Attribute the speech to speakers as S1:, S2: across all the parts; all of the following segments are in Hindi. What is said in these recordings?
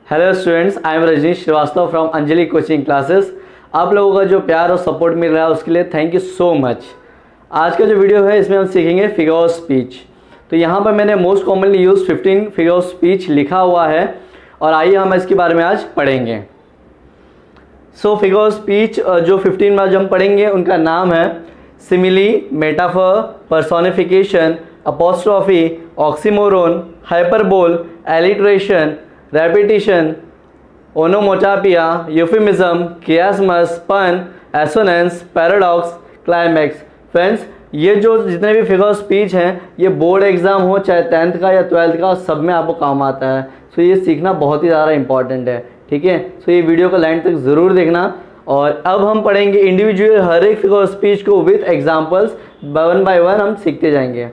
S1: Hello students, I am Rajneesh Srivastava from Anjali coaching classes. आप लोगों का जो प्यार और सपोर्ट मिल रहा है उसके लिए थैंक यू सो मच। आज का जो वीडियो है इसमें हम सीखेंगे फिगर ऑफ स्पीच। तो यहाँ पर मैंने most commonly use 15 figure of speech लिखा हुआ है और आइए हम इसके बारे में आज पढ़ेंगे। सो फिगर ऑफ स्पीच जो 15 आज हम पढ़ेंगे उनका नाम है simile, metaphor, personification, apostrophe, oxymoron, hyperbole, alliteration, repetition, onomatopoeia, euphemism, chiasmus, pun, assonance, paradox, climax. Friends, ये जो जितने भी फिगर ऑफ स्पीच हैं ये बोर्ड एग्जाम हो चाहे 10th का या 12th का, सब में आपको काम आता है। सो ये सीखना बहुत ही ज़्यादा इंपॉर्टेंट है, ठीक है। सो ये वीडियो को लाइन तक ज़रूर देखना। और अब हम पढ़ेंगे इंडिविजुअल हर एक फिगर ऑफ स्पीच को with examples, one by one हम सीखते जाएंगे।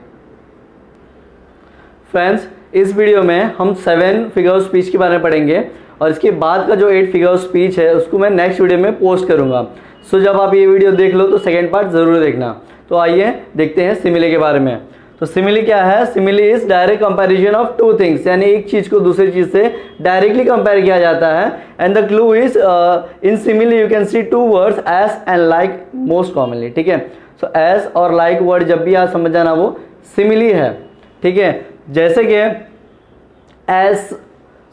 S1: फ्रेंड्स, इस वीडियो में हम 7 फिगर ऑफ स्पीच के बारे में पढ़ेंगे और इसके बाद का जो 8 फिगर ऑफ स्पीच है उसको मैं नेक्स्ट वीडियो में पोस्ट करूंगा। सो जब आप ये वीडियो देख लो तो सेकेंड पार्ट ज़रूर देखना। तो आइए देखते हैं सिमिली के बारे में। तो सिमिली क्या है? Simile is direct comparison of two things, यानी एक चीज़ को दूसरी चीज़ से डायरेक्टली कंपेयर किया जाता है। And the clue is in simile you can see 2 words S and like most commonly, ठीक है। सो एस और लाइक वर्ड जब भी आप समझ जाना वो सिमिली है, ठीक है। जैसे कि एस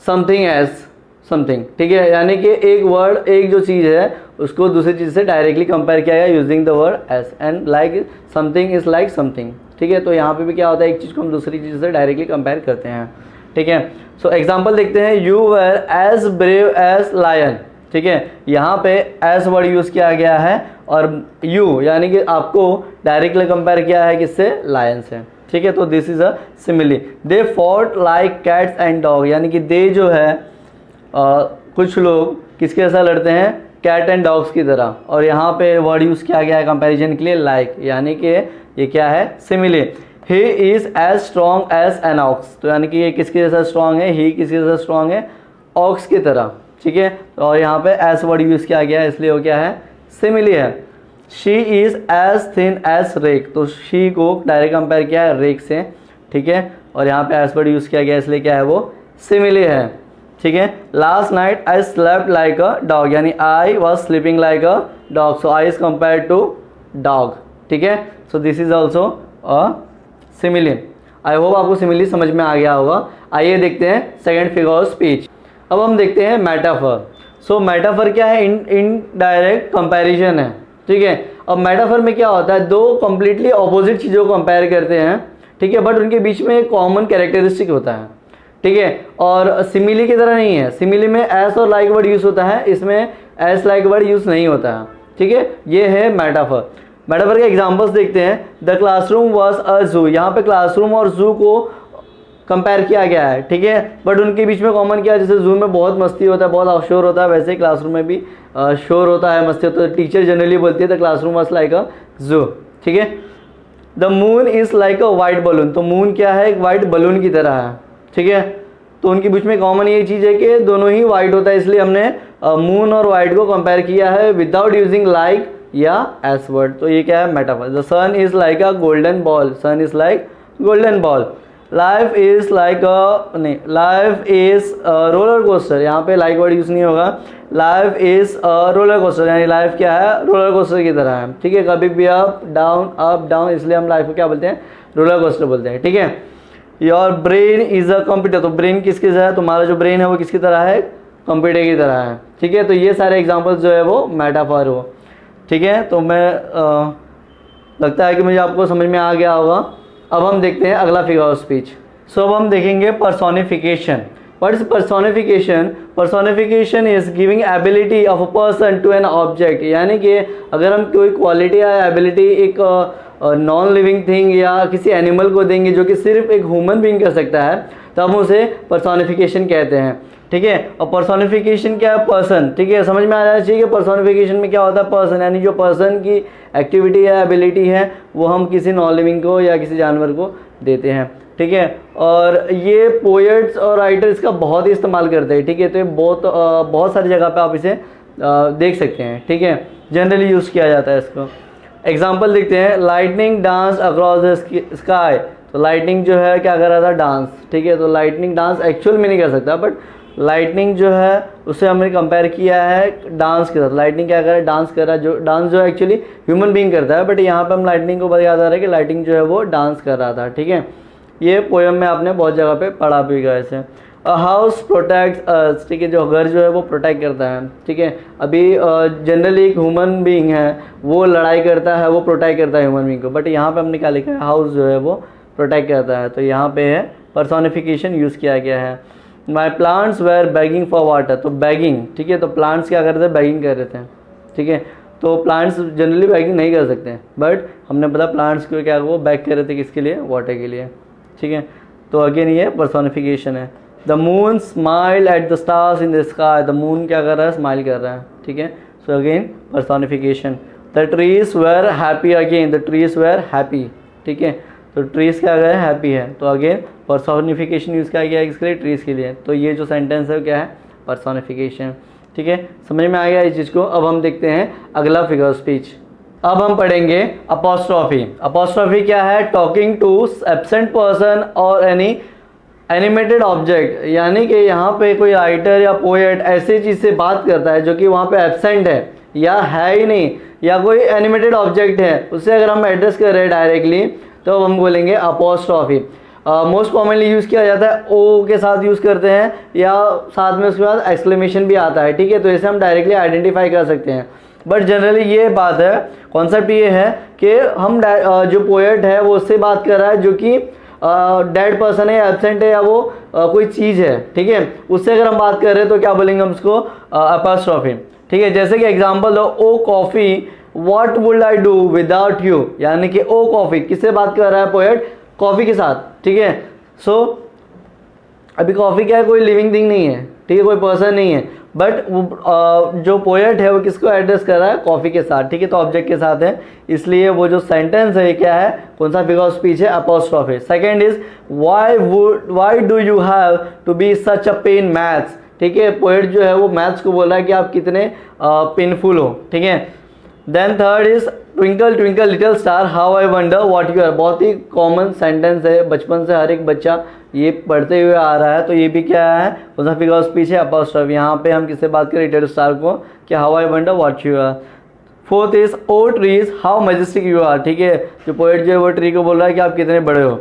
S1: समथिंग एस समथिंग, ठीक है, यानी कि एक वर्ड, एक जो चीज़ है उसको दूसरी चीज़ से डायरेक्टली कंपेयर किया गया using the word S. And like something is like something, ठीक है। तो यहाँ पे भी क्या होता है, एक चीज़ को हम दूसरी चीज़ से डायरेक्टली कंपेयर करते हैं, ठीक है। सो एग्जाम्पल देखते हैं। You were as brave as lion, ठीक है। यहाँ पे एस वर्ड यूज़ किया गया है और यू यानी कि आपको डायरेक्टली कंपेयर किया है किससे? लायन से, ठीक है। तो this is a simile. They fought like cats and dog, यानी कि दे जो है कुछ लोग किसके जैसा लड़ते हैं? कैट एंड डॉग्स की तरह। और यहाँ पे वर्ड यूज़ किया गया है कंपैरिजन के लिए लाइक, यानी कि ये क्या है? Simile. He is as strong as an ox, तो यानी कि ये किसके जैसा स्ट्रॉन्ग है? ही किसके जैसा स्ट्रॉन्ग है? ऑक्स की तरह, ठीक है। और यहाँ पे एस वर्ड यूज़ किया गया है इसलिए वो क्या है? सिमिली है। She is as thin as rake, तो शी को डायरेक्ट कंपेयर किया है रेक से, ठीक है। और यहाँ पे एस वर्ड यूज़ किया गया है इसलिए क्या है? वो सिमिली है, ठीक है। Last night I slept like a dog, यानी I was sleeping like a dog, so I is compare to dog, ठीक है। So this is also a simile. I hope आपको सिमिली समझ में आ गया होगा। आइए देखते हैं सेकेंड फिगर ऑफ स्पीच। अब हम देखते हैं मेटाफर। सो मेटाफर क्या है? इनडायरेक्ट कंपैरिजन है, ठीक है। अब मेटाफर में क्या होता है? दो कंप्लीटली ऑपोजिट चीज़ों को कंपेयर करते हैं, ठीक है, बट उनके बीच में एक कॉमन कैरेक्टरिस्टिक होता है, ठीक है। और सिमिली की तरह नहीं है। सिमिली में एस और लाइक वर्ड यूज़ होता है, इसमें एस लाइक वर्ड यूज़ नहीं होता है, ठीक है। ये है मेटाफर। मेटाफर के एग्जांपल्स देखते हैं। द क्लासरूम वाज अ जू, यहाँ पे क्लासरूम और जू को कंपेयर किया गया है, ठीक है, बट उनके बीच में कॉमन क्या है? जैसे जू में बहुत मस्ती होता है, बहुत शोर होता है, वैसे ही क्लासरूम में भी शोर होता है, मस्ती होता है। टीचर जनरली बोलती है द क्लासरूम वाज लाइक अ जू, ठीक है। The moon is like a white balloon, तो मून क्या है? एक वाइट बलून की तरह है, ठीक है। तो उनके बीच में कॉमन ये चीज़ है कि दोनों ही वाइट होता है, इसलिए हमने मून और वाइट को कंपेयर किया है विदाउट यूजिंग लाइक या एस वर्ड। तो ये क्या है? Metaphor. The sun is like a golden ball, sun is like golden ball. Life is like a नहीं, लाइफ इज़ रोलर कोस्टर, यहाँ पे लाइक वर्ड यूज़ नहीं होगा। लाइफ इज़ रोलर कोस्टर, यानी लाइफ क्या है? रोलर कोस्टर की तरह है, ठीक है। कभी भी अप डाउन, इसलिए हम लाइफ को क्या बोलते हैं? रोलर कोस्टर बोलते हैं, ठीक है। Your brain is a computer, तो ब्रेन किसकी तरह है? तुम्हारा जो ब्रेन है वो किसकी तरह है? कंप्यूटर की तरह है, ठीक है। तो ये सारे एग्जांपल्स जो है वो मेटाफर हो, ठीक है। तो मैं लगता है कि मुझे आपको समझ में आ गया होगा। अब हम देखते हैं अगला फिगर ऑफ स्पीच। सो अब हम देखेंगे personification. What is personification? Personification is giving ability of a person to an object, यानी कि अगर हम कोई क्वालिटी या एबिलिटी एक नॉन लिविंग थिंग या किसी एनिमल को देंगे जो कि सिर्फ एक ह्यूमन बीइंग कर सकता है, तो हम उसे पर्सोनिफिकेशन कहते हैं, ठीक है। और पर्सोनिफिकेशन क्या है? पर्सन, ठीक है। समझ में आ जाना चाहिए कि पर्सोनिफिकेशन में क्या होता है? पर्सन, यानी जो पर्सन की एक्टिविटी या एबिलिटी है वो हम किसी नॉन लिविंग को या किसी जानवर को देते हैं, ठीक है। और ये पोएट्स और राइटर्स का बहुत ही इस्तेमाल करते हैं, ठीक है। तो ये बहुत सारी जगह पे आप इसे देख सकते हैं, ठीक है। जनरली यूज़ किया जाता है इसको। एग्जाम्पल देखते हैं। Lightning dance across the sky, तो लाइटनिंग जो है क्या कर रहा था? डांस, ठीक है। तो लाइटनिंग डांस एक्चुअल में नहीं कर सकता, बट लाइटनिंग जो है उसे हमने कंपेयर किया है डांस के साथ। लाइटनिंग क्या कर रहा है, डांस कर रहा है, जो डांस जो एक्चुअली ह्यूमन बीइंग करता है, बट यहाँ पे हम लाइटनिंग को याद आ रहा है कि लाइटनिंग जो है वो डांस कर रहा था। ठीक है, ये पोएम में आपने बहुत जगह पे पढ़ा भी गया ऐसे। अ हाउस प्रोटेक्ट्स अस, ठीक है, जो घर जो है वो प्रोटेक्ट करता है। ठीक है, अभी जनरली एक ह्यूमन बीइंग है वो लड़ाई करता है, वो प्रोटेक्ट करता है ह्यूमन बीइंग को, बट यहाँ पे हमने क्या लिखा है, हाउस जो है वो प्रोटेक्ट करता है। तो यहाँ पे है पर्सोनिफिकेशन यूज़ किया गया है। My plants were begging for water, तो बैगिंग, ठीक है, तो प्लांट्स क्या कर रहे थे, बैगिंग कर रहे थे। ठीक है, तो प्लांट्स जनरली बैगिंग नहीं कर सकते, बट हमने पता प्लांट्स को क्या वो बैग कर रहे थे, किसके लिए, वाटर के लिए। ठीक है, तो अगेन ये पर्सोनिफिकेशन है। The moon smile at the stars in the sky, the moon क्या कर रहा है, स्माइल कर रहा है। ठीक है, so again personification. The trees were happy, again the trees were happy. ठीक है, तो ट्रीज क्या है, हैप्पी है, तो अगेन पर्सोनिफिकेशन यूज़ किया गया है किसके लिए, ट्रीज के लिए। तो ये जो सेंटेंस है क्या है, पर्सोनिफिकेशन। ठीक है, समझ में आ गया इस चीज़ को। अब हम देखते हैं अगला फिगर ऑफ स्पीच। अब हम पढ़ेंगे अपोस्ट्रॉफी। अपोस्ट्रॉफी क्या है, टॉकिंग टू एब्सेंट पर्सन और एनी एनिमेटेड ऑब्जेक्ट, यानी कि यहाँ पे कोई राइटर या पोएट ऐसी चीज़ से बात करता है जो कि वहाँ पे एब्सेंट है या है ही नहीं, या कोई एनिमेटेड ऑब्जेक्ट है, उससे अगर हम एड्रेस कर रहे हैं डायरेक्टली तो हम बोलेंगे अपोस्ट्रॉफी। मोस्ट कॉमनली यूज़ किया जाता है ओ के साथ यूज़ करते हैं, या साथ में उसके बाद एक्सक्लेमेशन भी आता है। ठीक है, तो इसे हम डायरेक्टली आइडेंटिफाई कर सकते हैं, बट जनरली ये बात है, कॉन्सेप्ट ये है कि हम जो पोएट है वो उससे बात कर रहा है जो कि डेड पर्सन है या एब्सेंट है, या वो कोई चीज़ है। ठीक है, उससे अगर हम बात कर रहे हैं तो क्या बोलेंगे हम उसको, अपोस्ट्रॉफी। ठीक है, जैसे कि एग्जांपल दो, O coffee what would I do without you, यानी कि ओ कॉफ़ी किससे बात कर रहा है पोएट, कॉफ़ी के साथ। ठीक है, सो अभी कॉफ़ी क्या है, कोई लिविंग थिंग नहीं है, ठीक है, कोई पर्सन नहीं है, बट वो जो पोएट है वो किसको एड्रेस कर रहा है, कॉफ़ी के साथ। ठीक है, तो ऑब्जेक्ट के साथ है, इसलिए वो जो सेंटेंस है क्या है, कौन सा फिगर ऑफ स्पीच है, apostrophe. Second is why do you have to be such a pain maths. ठीक है, पोएट जो है वो मैथ्स को बोल रहा है कि आप कितने पेनफुल हो। ठीक है, then third is twinkle twinkle little star how I wonder what you are, बहुत ही कॉमन सेंटेंस है, बचपन से हर एक बच्चा ये पढ़ते हुए आ रहा है, तो ये भी क्या है, कौन सा फिगर ऑफ स्पीच है, अपोस्ट्रॉफी। यहाँ पे हम किससे बात करें, लिटिल स्टार को, कि how I wonder what you are. Fourth is O trees how majestic you are. ठीक है, जो पोएट जो है वो ट्री को बोल रहा है कि आप कितने बड़े हो।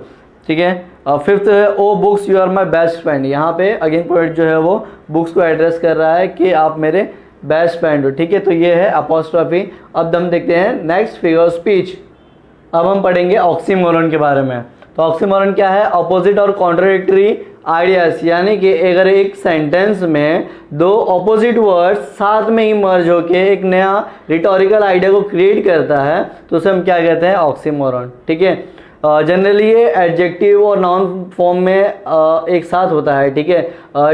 S1: ठीक है, फिफ्थ है O books you are my best friend, यहाँ पे अगेन पोएट जो है वो बुक्स को एड्रेस कर रहा है कि आप मेरे बेस्ट फ्रेंड हो। ठीक है, तो ये है अपोस्ट्रॉफी। अब हम देखते हैं नेक्स्ट फिगर ऑफ स्पीच। अब हम पढ़ेंगे ऑक्सीमोरन के बारे में। तो ऑक्सीमोरन क्या है, अपोजिट और कॉन्ट्राडिक्टरी आइडियाज, यानी कि अगर एक सेंटेंस में दो ऑपोजिट वर्ड्स साथ में ही मर्ज होके एक नया रिटोरिकल आइडिया को क्रिएट करता है तो उसे हम क्या कहते हैं, ऑक्सीमोरन। ठीक है, जनरली ये एडजेक्टिव और नाउन फॉर्म में एक साथ होता है। ठीक है,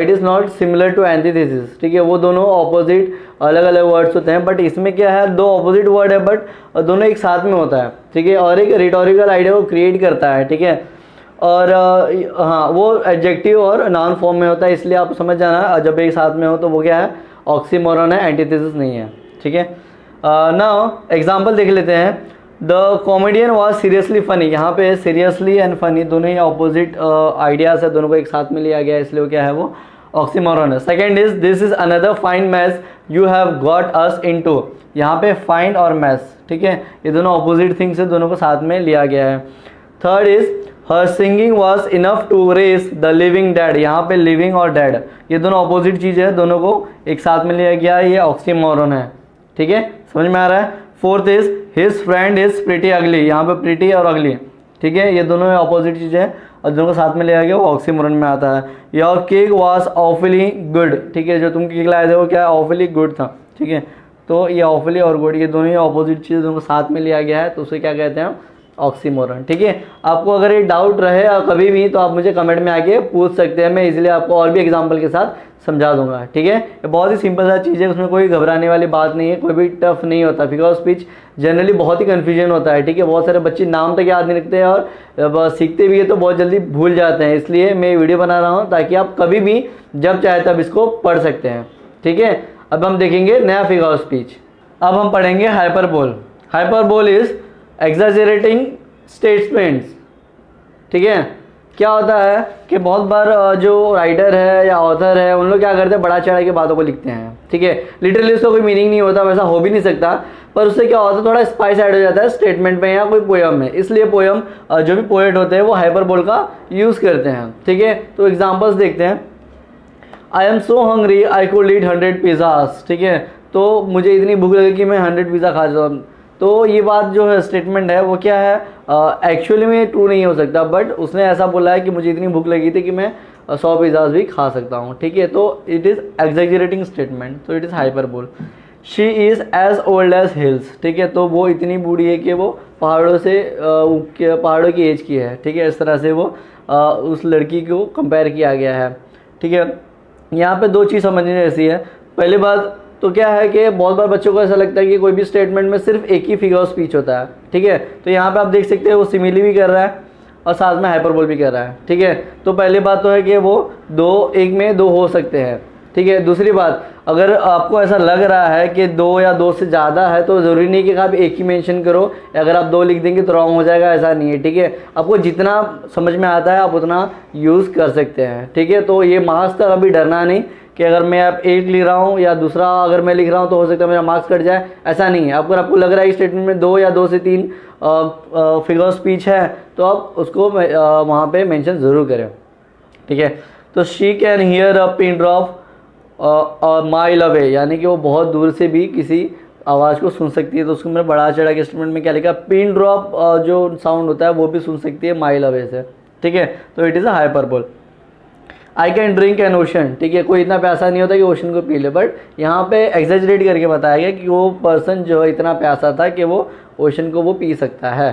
S1: it is not similar to antithesis. ठीक है, वो दोनों ऑपोजिट अलग अलग वर्ड्स होते हैं, बट इसमें क्या है, दो ऑपोजिट वर्ड है बट दोनों एक साथ में होता है। ठीक है, और एक रिटोरिकल आइडिया को क्रिएट करता है। ठीक है, और हाँ वो एडजेक्टिव और नाउन फॉर्म में होता है, इसलिए आप समझ जाना जब एक साथ में हो तो वो क्या है, ऑक्सीमोरन है, एंटीथेसिस नहीं है। ठीक है, नाउ एग्जाम्पल देख लेते हैं। The comedian was seriously funny, यहाँ पे सीरियसली एंड फनी दोनों ही अपोजिट आइडियाज है, दोनों को एक साथ में लिया गया है, इसलिए वो क्या है, वो ऑक्सीमोरन है। Second is this is another fine mess you have got us into, यहाँ पे फाइंड और मैस, ठीक है, ये दोनों अपोजिट थिंग्स है, दोनों को साथ में लिया गया है। Third is her singing was enough to raise the living dead, यहाँ पे लिविंग और डेड ये दोनों अपोजिट चीज़ है, दोनों को एक साथ में लिया गया है, ये ऑक्सीमोरन है। ठीक है, समझ में आ रहा है। Fourth is his friend is pretty अगली, यहाँ पे प्रिटी और अगली, ठीक है, ये दोनों अपोजिट चीज़ें हैं और दोनों को साथ में लिया गया, वो ऑक्सीमोरन में आता है। योर केक वॉज ऑफली गुड, ठीक है, जो तुम केक लाए थे वो क्या ऑफली गुड था। ठीक है, तो ये ऑफली और गुड ये दोनों ही अपोजिट चीज़ दोनों को साथ में लिया गया है, तो उसे क्या कहते हैं, ऑक्सीमोरन। ठीक है, आपको अगर ये डाउट रहे कभी भी तो आप मुझे कमेंट में आके पूछ सकते हैं, मैं इजीली आपको और भी एग्जांपल के साथ समझा दूंगा। ठीक है, ये बहुत ही सिंपल सा चीज़ है, उसमें कोई घबराने वाली बात नहीं है, कोई भी टफ नहीं होता। फिगर ऑफ स्पीच जनरली बहुत ही कन्फ्यूजन होता है। ठीक है, बहुत सारे बच्चे नाम तक याद नहीं रखते हैं और सीखते भी है तो बहुत जल्दी भूल जाते हैं, इसलिए मैं वीडियो बना रहा हूँ ताकि आप कभी भी जब चाहे तब इसको पढ़ सकते हैं। ठीक है, अब हम देखेंगे नया फिगर ऑफ स्पीच। अब हम पढ़ेंगे hyperbole. Hyperbole is exaggerating statements. ठीक है, क्या होता है कि बहुत बार जो राइटर है या ऑथर है उन लोग क्या करते हैं, बड़ा चढ़ा के बातों को लिखते हैं, ठीक है। लिटरली उसका कोई मीनिंग नहीं होता, वैसा हो भी नहीं सकता, पर उससे क्या होता है थोड़ा स्पाइस ऐड हो जाता है स्टेटमेंट में या कोई पोयम में। इसलिए पोयम जो भी पोएट होते हैं वो हाइपरबोल का यूज़ करते हैं, ठीक है। तो एग्जाम्पल्स देखते हैं। I am so hungry I could eat 100 pizzas, ठीक है। तो मुझे इतनी भूख लगी कि मैं 100 पिज़्ज़ा खा जाऊँ। तो ये बात जो है स्टेटमेंट है वो क्या है, एक्चुअली में ट्रू नहीं हो सकता, बट उसने ऐसा बोला है कि मुझे इतनी भूख लगी थी कि मैं 100 पिज़्ज़ास भी खा सकता हूँ, ठीक है। तो इट इज़ एग्जैजरेटिंग स्टेटमेंट, तो it is hyperbole. She is as old as hills, ठीक है। तो वो इतनी बूढ़ी है कि वो पहाड़ों से पहाड़ों की एज की है, ठीक है। इस तरह से वो उस लड़की को कंपेयर किया गया है, ठीक है। यहाँ पे दो चीज़ समझने जैसी है। पहली बात तो क्या है कि बहुत बार बच्चों को ऐसा लगता है कि कोई भी स्टेटमेंट में सिर्फ एक ही फिगर ऑफ स्पीच होता है, ठीक है। तो यहाँ पे आप देख सकते हैं वो सिमिली भी कर रहा है और साथ में हाइपरबोल भी कर रहा है, ठीक है। तो पहली बात तो है कि वो एक में दो हो सकते हैं, ठीक है। दूसरी बात, अगर आपको ऐसा लग रहा है कि 2 या 2 से ज़्यादा है तो ज़रूरी नहीं कि आप एक ही मेंशन करो, अगर आप 2 लिख देंगे तो रॉन्ग हो जाएगा, ऐसा नहीं है, ठीक है। आपको जितना समझ में आता है आप उतना यूज़ कर सकते हैं, ठीक है। तो ये मार्क्स का कभी डरना नहीं कि अगर मैं अब 8 लिख रहा हूँ या दूसरा अगर मैं लिख रहा हूँ तो हो सकता है मेरा मार्क्स कट जाए, ऐसा नहीं है। अगर आपको लग रहा है कि स्टेटमेंट में 2 या 2 से 3 फिगर स्पीच है तो आप उसको वहाँ पे मेंशन ज़रूर करें, ठीक है। तो she can hear a pin drop mile away, यानी कि वो बहुत दूर से भी किसी आवाज़ को सुन सकती है। तो उसको मैंने बड़ा चढ़ा के स्टेटमेंट में क्या लिखा, पिन ड्रॉप जो साउंड होता है वो भी सुन सकती है माइल अवे से, ठीक है। तो it is a hyperbole. I can drink N ocean, ठीक है। कोई इतना प्यासा नहीं होता कि ओशन को पी ले, बट यहाँ पे एग्जैजरेट करके बताया गया कि वो पर्सन जो है इतना प्यासा था कि वो ओशन को वो पी सकता है,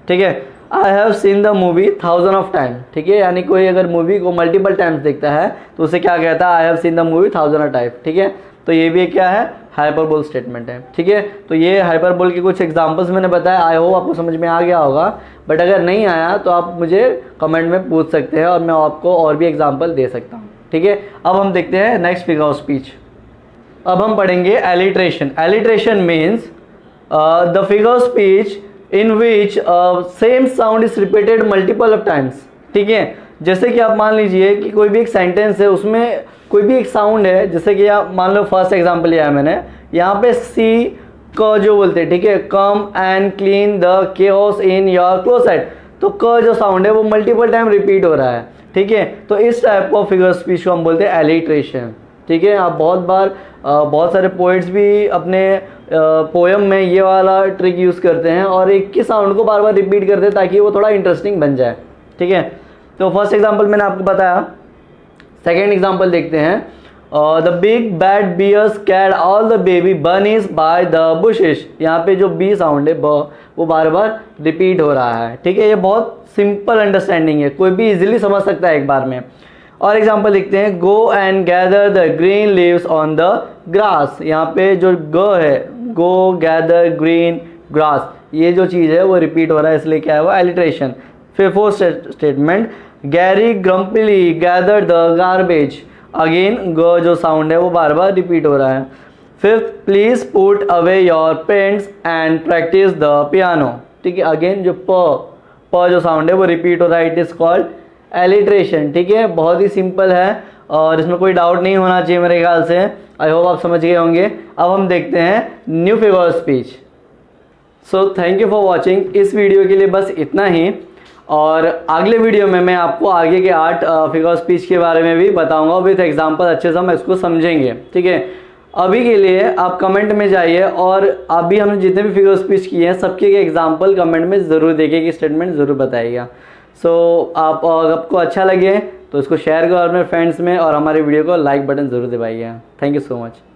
S1: ठीक है। I have seen the movie 1000 of time, ठीक है। यानी कोई अगर मूवी को मल्टीपल टाइम्स देखता है तो उसे क्या कहता है, I have seen the movie 1000 time, ठीक है। तो ये भी क्या है, हाइपरबोल स्टेटमेंट है, ठीक है। तो ये हाइपरबोल के कुछ एग्जांपल्स मैंने बताया, आई होप आपको समझ में आ गया होगा। बट अगर नहीं आया तो आप मुझे कमेंट में पूछ सकते हैं और मैं आपको और भी एग्जांपल दे सकता हूँ, ठीक है। अब हम देखते हैं नेक्स्ट फिगर ऑफ स्पीच। अब हम पढ़ेंगे alliteration. Alliteration means the figure of speech in which same sound is repeated multiple of times, ठीक है। जैसे कि आप मान लीजिए कि कोई भी एक सेंटेंस है, उसमें कोई भी एक साउंड है, जैसे कि आप मान लो फर्स्ट एग्जांपल लिया है मैंने, यहाँ पे सी क जो बोलते हैं, ठीक है, come and clean the chaos in your closet. तो क जो साउंड है वो मल्टीपल टाइम रिपीट हो रहा है, ठीक है। तो इस टाइप ऑफ फिगर स्पीच को हम बोलते हैं एलिट्रेशन, ठीक है। आप बहुत बार बहुत सारे पोइट्स भी अपने पोयम में ये वाला ट्रिक यूज़ करते हैं और एक ही साउंड को बार बार रिपीट करते हैं ताकि वो थोड़ा इंटरेस्टिंग बन जाए, ठीक है। तो फर्स्ट एग्जांपल मैंने आपको बताया। सेकेंड एग्जांपल देखते हैं। The big bad bear scared all the baby bunnies by the bushes. यहाँ पे जो बी साउंड है वो बार बार रिपीट हो रहा है, ठीक है। ये बहुत सिंपल अंडरस्टैंडिंग है, कोई भी इजीली समझ सकता है एक बार में। और एग्जांपल देखते हैं। Go and gather the green leaves on the grass. यहाँ पे जो गो है, गो गैदर ग्रीन ग्रास, ये जो चीज़ है वो रिपीट हो रहा है, इसलिए क्या है वो एलिट्रेशन। फिर fourth statement, Garry grumpily gather the garbage. Again ग जो साउंड है वो बार बार रिपीट हो रहा है। Fifth, please put away your paints and practice the piano, ठीक है। अगेन जो प जो साउंड है वो रिपीट हो रहा है, इट इज कॉल्ड एलिट्रेशन, ठीक है। बहुत ही सिंपल है और इसमें कोई डाउट नहीं होना चाहिए मेरे ख्याल से। आई होप आप समझ गए होंगे। अब हम देखते हैं new figure of speech. So thank you for watching. इस वीडियो के लिए बस इतना ही, और अगले वीडियो में मैं आपको आगे के 8 फिगर ऑफ स्पीच के बारे में भी बताऊंगा विथ एग्जांपल, अच्छे से हम इसको समझेंगे, ठीक है। अभी के लिए आप कमेंट में जाइए और अभी हमने जितने भी फिगर ऑफ स्पीच किए हैं सबके एग्जांपल कमेंट में ज़रूर देखिए कि स्टेटमेंट ज़रूर बताइएगा। सो आपको अच्छा लगे तो इसको शेयर करो अपने फ्रेंड्स में और हमारे वीडियो को लाइक बटन ज़रूर दबाइएगा। Thank you so much.